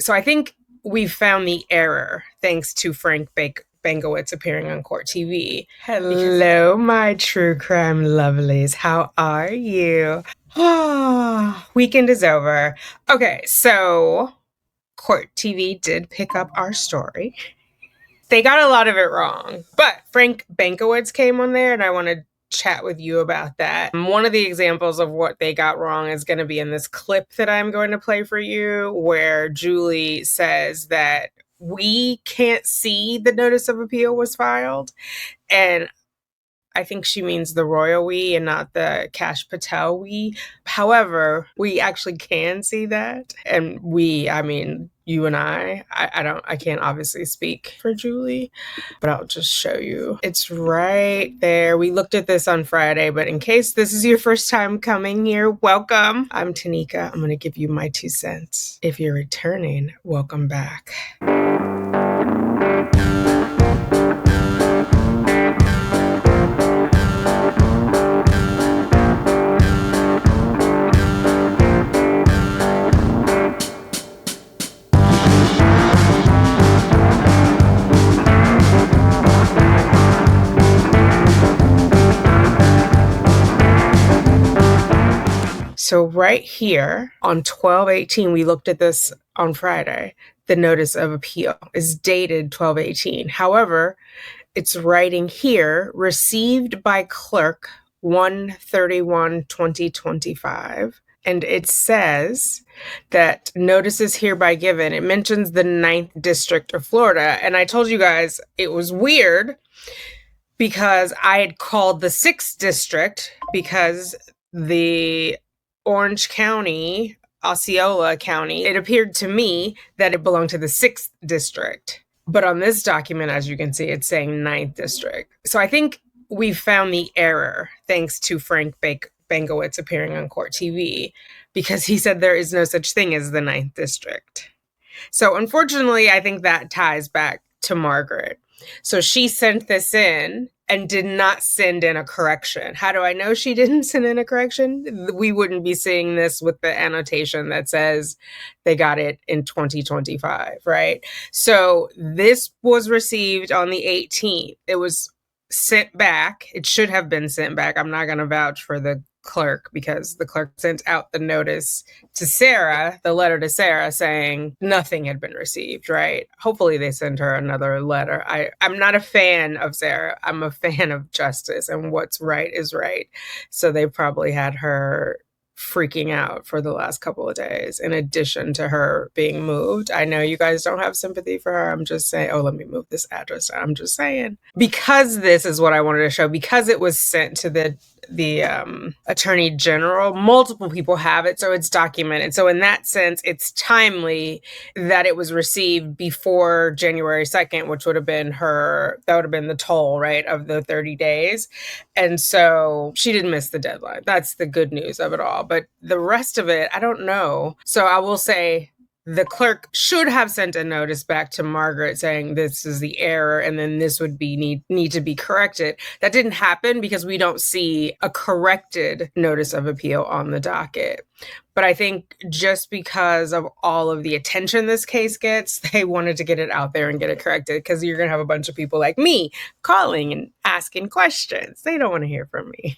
So I think we found the error thanks to Frank Bankowitz appearing on Court TV. Hello, my true crime lovelies. How are you? Weekend is over. Okay, so Court TV did pick up our story. They got a lot of it wrong, but Frank Bankowitz came on there, and I want to chat with you about that. One of the examples of what they got wrong is going to be in this clip that I'm going to play for you, where Julie says that we can't see the notice of appeal was filed. And I think she means the royal we and not the Kash Patel we. However, we actually can see that. And we, I mean, you and I can't obviously speak for Julie, but I'll just show you. It's right there. We looked at this on Friday, but in case this is your first time coming here, welcome. I'm Tanika. I'm going to give you my 2 cents. If you're returning, welcome back. So right here on 12/18, we looked at this on Friday. The notice of appeal is dated 12/18. However, it's writing here, received by clerk 1/31/2025. And it says that notice is hereby given. It mentions the 9th District of Florida. And I told you guys it was weird because I had called the 6th District because the Orange County, Osceola County, it appeared to me that it belonged to the 6th District. But on this document, as you can see, it's saying 9th District. So I think we found the error thanks to Frank Bankowitz appearing on Court TV, because he said there is no such thing as the 9th District. So unfortunately, I think that ties back to Margaret. So she sent this in and did not send in a correction. How do I know she didn't send in a correction? We wouldn't be seeing this with the annotation that says they got it in 2025, right? So this was received on the 18th. It was sent back. It should have been sent back. I'm not going to vouch for the clerk because the clerk sent out the notice to Sarah, the letter to Sarah saying nothing had been received, right? Hopefully they send her another letter. I'm not a fan of Sarah. I'm a fan of justice, and what's right is right. So they probably had her freaking out for the last couple of days, in addition to her being moved. I know you guys don't have sympathy for her. I'm just saying, oh, let me move this address. I'm just saying. Because this is what I wanted to show, because it was sent to the Attorney General, multiple people have it, so it's documented. So in that sense, it's timely that it was received before January 2nd, which would have been the toll, right, of the 30 days. And so she didn't miss the deadline. That's the good news of it all. But the rest of it, I don't know. So I will say the clerk should have sent a notice back to Margaret saying this is the error and then this would be need to be corrected. That didn't happen because we don't see a corrected notice of appeal on the docket. But I think just because of all of the attention this case gets, they wanted to get it out there and get it corrected, because you're going to have a bunch of people like me calling and asking questions. They don't want to hear from me.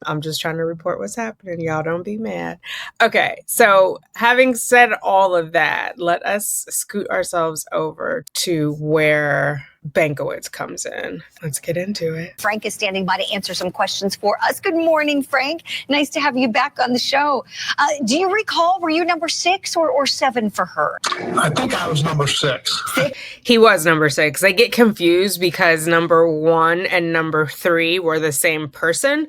I'm just trying to report what's happening. Y'all don't be mad. Okay, so having said all of that, let us scoot ourselves over to where Bankowitz comes in. Let's get into it. Frank is standing by to answer some questions for us. Good morning, Frank. Nice to have you back on the show. Do you recall, were you number 6 or 7 for her? I think I was number 6. He was number 6. I get confused because number 1 and number 3 were the same person.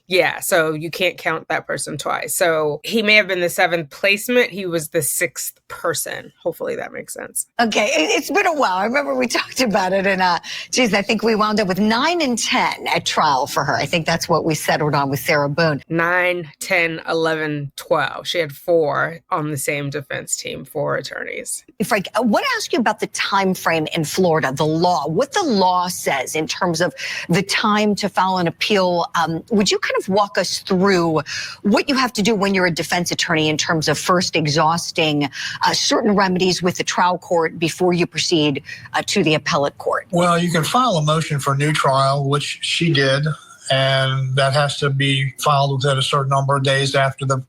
Yeah, so you can't count that person twice. So he may have been the 7th placement. He was the 6th person. Hopefully that makes sense. Okay, it's been a while. I remember we talked about it, and geez, I think we wound up with 9 and 10 at trial for her. I think that's what we settled on with Sarah Boone. 9, 10, 11, 12. She had 4 on the same defense team, 4 attorneys. Frank, I want to ask you about the time frame in Florida, the law, what the law says in terms of the time to file an appeal. Would you kind of of walk us through what you have to do when you're a defense attorney in terms of first exhausting certain remedies with the trial court before you proceed to the appellate court? Well, you can file a motion for new trial, which she did, and that has to be filed within a certain number of days after the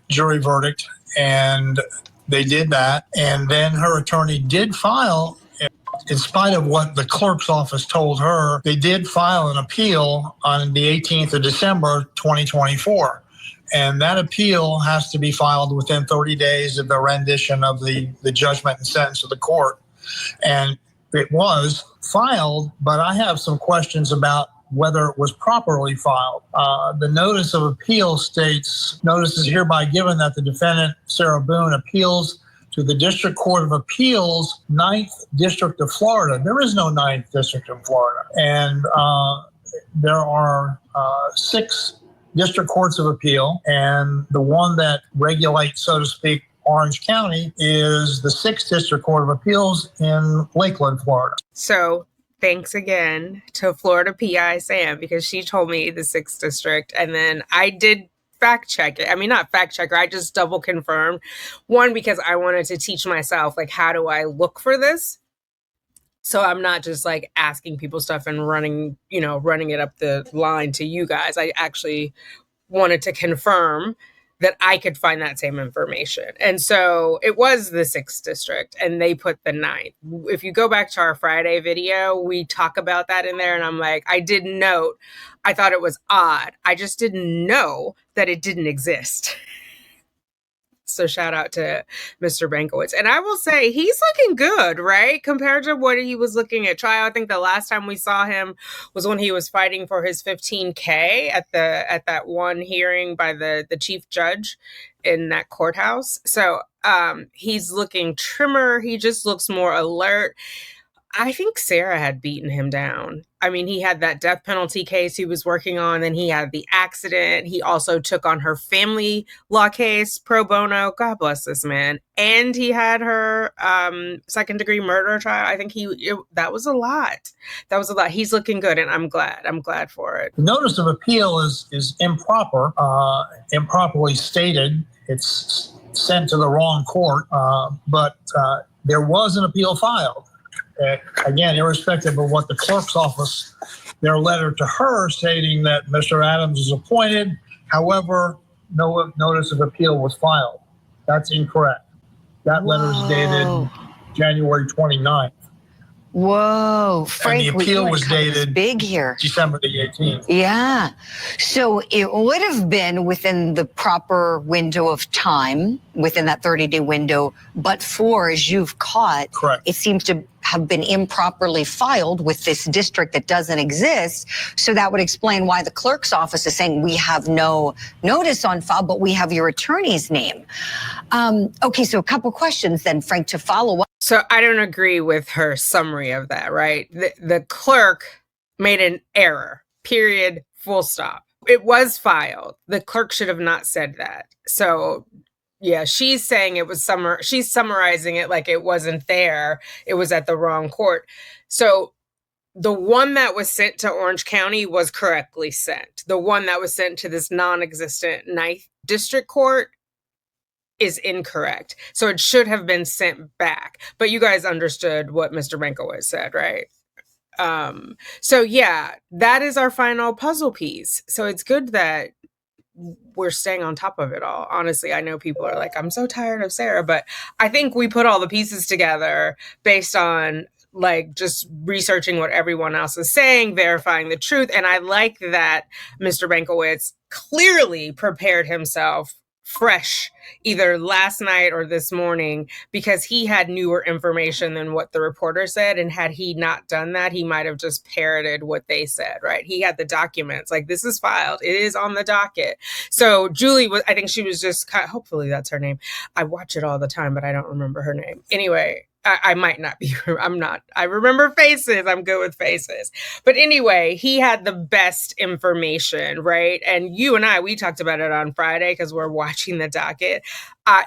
jury verdict. And they did that. And then her attorney did file, in spite of what the clerk's office told her, they did file an appeal on the 18th of December, 2024. And that appeal has to be filed within 30 days of the rendition of the judgment and sentence of the court. And it was filed, but I have some questions about whether it was properly filed. The notice of appeal states, notice is hereby given that the defendant, Sarah Boone, appeals to the District Court of Appeals, 9th District of Florida. There is no 9th District in Florida. And there are 6 district courts of appeal, and the one that regulates, so to speak, Orange County is the 6th District Court of Appeals in Lakeland, Florida. So thanks again to Florida PI Sam, because she told me the 6th district, and then I did fact check it. I mean, not fact check her, I just double confirmed. One, because I wanted to teach myself, like, how do I look for this? So I'm not just like asking people stuff and running it up the line to you guys. I actually wanted to confirm that I could find that same information. And so it was the 6th district, and they put the 9th. If you go back to our Friday video, we talk about that in there. And I'm like, I did note, I thought it was odd. I just didn't know that it didn't exist. So shout out to Mr. Bankowitz. And I will say he's looking good, right? Compared to what he was looking at trial. I think the last time we saw him was when he was fighting for his $15K at that one hearing by the chief judge in that courthouse. So he's looking trimmer. He just looks more alert. I think Sarah had beaten him down. I mean, he had that death penalty case he was working on, then he had the accident. He also took on her family law case pro bono. God bless this man. And he had her second-degree murder trial. I think that was a lot. That was a lot. He's looking good, and I'm glad. I'm glad for it. The notice of appeal is improper, improperly stated. It's sent to the wrong court, but there was an appeal filed. Again, irrespective of what the clerk's office, their letter to her stating that Mr. Adams is appointed, however, no notice of appeal was filed. That's incorrect. That letter is dated January 29th. Whoa, Frank, and the appeal was dated big here. December the 18th. Yeah. So it would have been within the proper window of time, within that 30-day window, but for, as you've caught, correct, it seems to have been improperly filed with this district that doesn't exist. So that would explain why the clerk's office is saying we have no notice on file, but we have your attorney's name. Okay, so a couple questions then, Frank, to follow up. So I don't agree with her summary of that, right? The clerk made an error, period, full stop. It was filed. The clerk should have not said that. So yeah, she's saying it was she's summarizing it like it wasn't there. It was at the wrong court. So the one that was sent to Orange County was correctly sent. The one that was sent to this non-existent 9th district court is incorrect. So it should have been sent back. But you guys understood what Mr. Bankowitz said, right? So yeah, that is our final puzzle piece. So it's good that we're staying on top of it all. Honestly, I know people are like, I'm so tired of Sarah, but I think we put all the pieces together based on like just researching what everyone else is saying, verifying the truth. And I like that Mr. Bankowitz clearly prepared himself fresh either last night or this morning because he had newer information than what the reporter said. And had he not done that, he might have just parroted what they said, right? He had the documents, like this is filed. It is on the docket. So Julie I think she was just, hopefully that's her name. I watch it all the time, but I don't remember her name. Anyway, I might not be, I remember faces. I'm good with faces. But anyway, he had the best information, right? And you and we talked about it on Friday because we're watching the docket.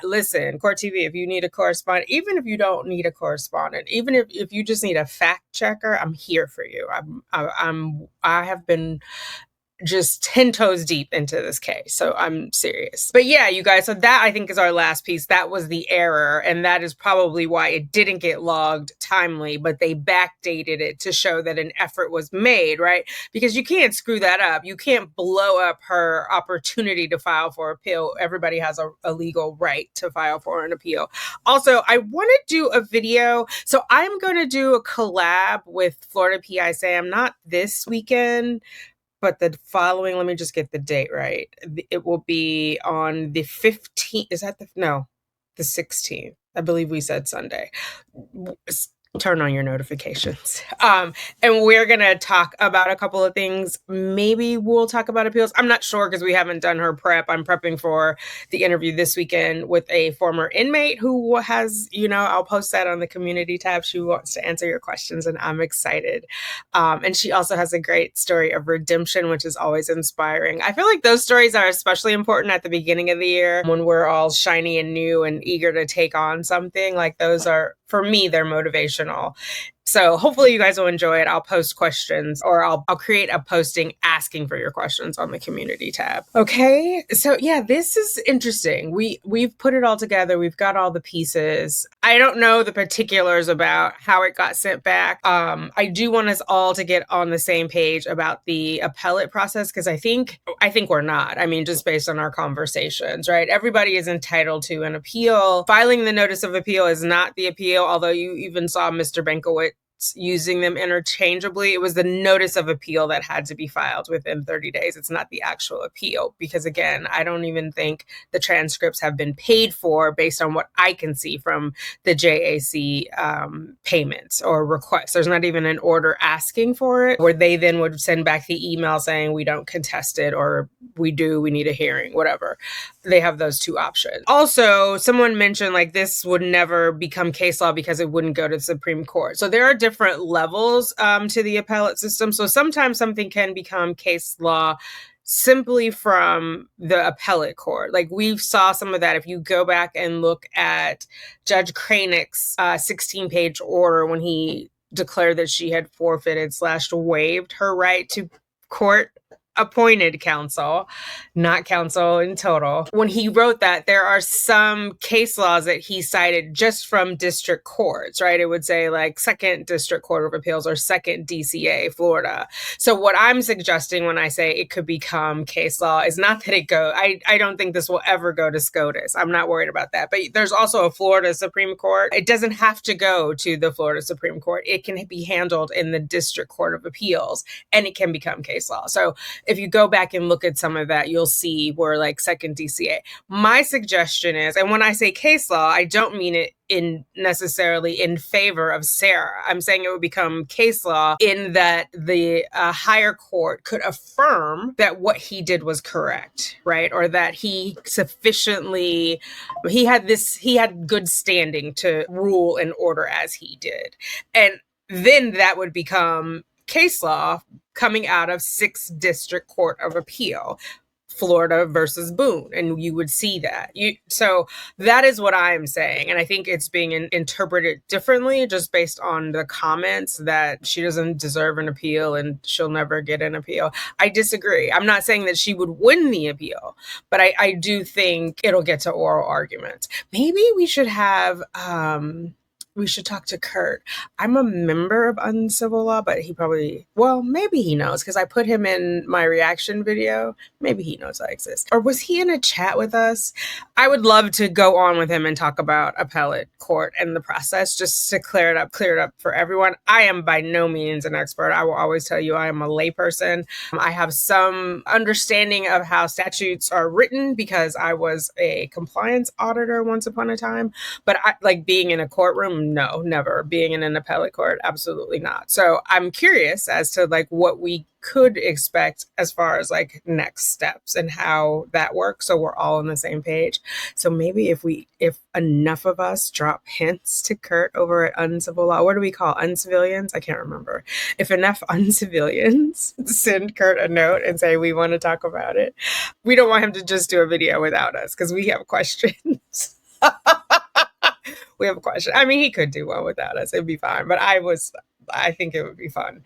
Listen, Court TV, if you need a correspondent, even if you don't need a correspondent, even if you just need a fact checker, I'm here for you. I have been just 10 toes deep into this case. So I'm serious. But yeah, you guys, so that I think is our last piece. That was the error. And that is probably why it didn't get logged timely, but they backdated it to show that an effort was made, right? Because you can't screw that up. You can't blow up her opportunity to file for appeal. Everybody has a legal right to file for an appeal. Also, I want to do a video. So I'm going to do a collab with Florida PI Sam, not this weekend, but the following, let me just get the date right. It will be on the 15th. Is that the 16th? I believe we said Sunday. Turn on your notifications. And we're going to talk about a couple of things. Maybe we'll talk about appeals. I'm not sure because we haven't done her prep. I'm prepping for the interview this weekend with a former inmate who has, I'll post that on the community tab. She wants to answer your questions and I'm excited. And she also has a great story of redemption, which is always inspiring. I feel like those stories are especially important at the beginning of the year when we're all shiny and new and eager to take on something. Like those are, for me, they're motivational. So hopefully you guys will enjoy it. I'll post questions or I'll create a posting asking for your questions on the community tab. Okay. So yeah, this is interesting. We've put it all together. We've got all the pieces. I don't know the particulars about how it got sent back. I do want us all to get on the same page about the appellate process because I think we're not. I mean, just based on our conversations, right? Everybody is entitled to an appeal. Filing the notice of appeal is not the appeal, although you even saw Mr. Bankowitz using them interchangeably. It was the notice of appeal that had to be filed within 30 days. It's not the actual appeal because, again, I don't even think the transcripts have been paid for based on what I can see from the JAC payments or requests. There's not even an order asking for it where they then would send back the email saying we don't contest it or we need a hearing, whatever. They have those two options. Also, someone mentioned like this would never become case law because it wouldn't go to the Supreme Court. So there are different levels to the appellate system. So sometimes something can become case law simply from the appellate court. Like we saw some of that if you go back and look at Judge Kranick's 16-page order when he declared that she had forfeited / waived her right to court appointed counsel, not counsel in total. When he wrote that, there are some case laws that he cited just from district courts, right? It would say like Second District Court of Appeals or Second DCA, Florida. So what I'm suggesting when I say it could become case law is not that I don't think this will ever go to SCOTUS. I'm not worried about that. But there's also a Florida Supreme Court. It doesn't have to go to the Florida Supreme Court. It can be handled in the District Court of Appeals and it can become case law. So if you go back and look at some of that, you'll see where like Second DCA. My suggestion is, and when I say case law, I don't mean it necessarily in favor of Sarah. I'm saying it would become case law in that the higher court could affirm that what he did was correct, right? Or that he had good standing to rule and order as he did. And then that would become case law coming out of 6th District Court of Appeal, Florida versus Boone. And you would see that. So that is what I am saying. And I think it's being interpreted differently just based on the comments that she doesn't deserve an appeal and she'll never get an appeal. I disagree. I'm not saying that she would win the appeal, but I do think it'll get to oral arguments. Maybe we should have... we should talk to Kurt. I'm a member of Uncivil Law, but maybe he knows because I put him in my reaction video. Maybe he knows I exist. Or was he in a chat with us? I would love to go on with him and talk about appellate court and the process just to clear it up for everyone. I am by no means an expert. I will always tell you I am a layperson. I have some understanding of how statutes are written because I was a compliance auditor once upon a time, but I like being in a courtroom. No, never. Being in an appellate court, absolutely not. So I'm curious as to like what we could expect as far as like next steps and how that works. So we're all on the same page. So maybe if enough of us drop hints to Kurt over at Uncivil Law, what do we call uncivilians? I can't remember. If enough uncivilians send Kurt a note and say, we want to talk about it. We don't want him to just do a video without us because we have questions. We have a question. I mean, he could do one without us. It'd be fine. But I think it would be fun.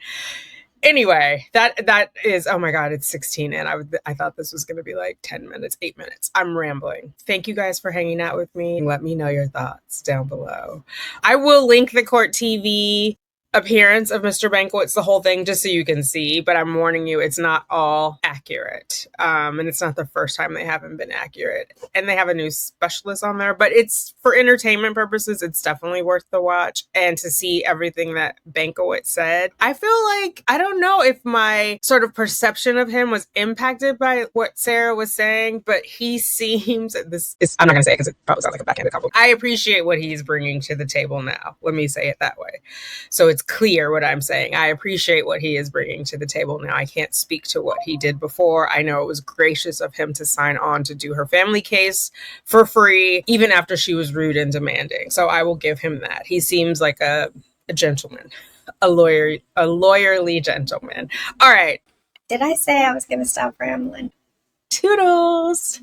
Anyway, that is, oh my God, it's 16 and I thought this was going to be like 10 minutes, 8 minutes. I'm rambling. Thank you guys for hanging out with me. Let me know your thoughts down below. I will link the court TV appearance of Mr. Bankowitz, the whole thing, just so you can see, but I'm warning you, it's not all accurate. And it's not the first time they haven't been accurate. And they have a new specialist on there, but it's for entertainment purposes, it's definitely worth the watch. And to see everything that Bankowitz said, I feel like, I don't know if my sort of perception of him was impacted by what Sarah was saying, but he seems, I'm not going to say it because it probably sounds like a backhanded compliment. I appreciate what he's bringing to the table now. Let me say it that way. So it's clear what I'm saying. I appreciate what he is bringing to the table now. I can't speak to what he did before. I know it was gracious of him to sign on to do her family case for free, even after she was rude and demanding. So I will give him that. He seems like a gentleman, a lawyerly gentleman. All right. Did I say I was going to stop rambling? Toodles.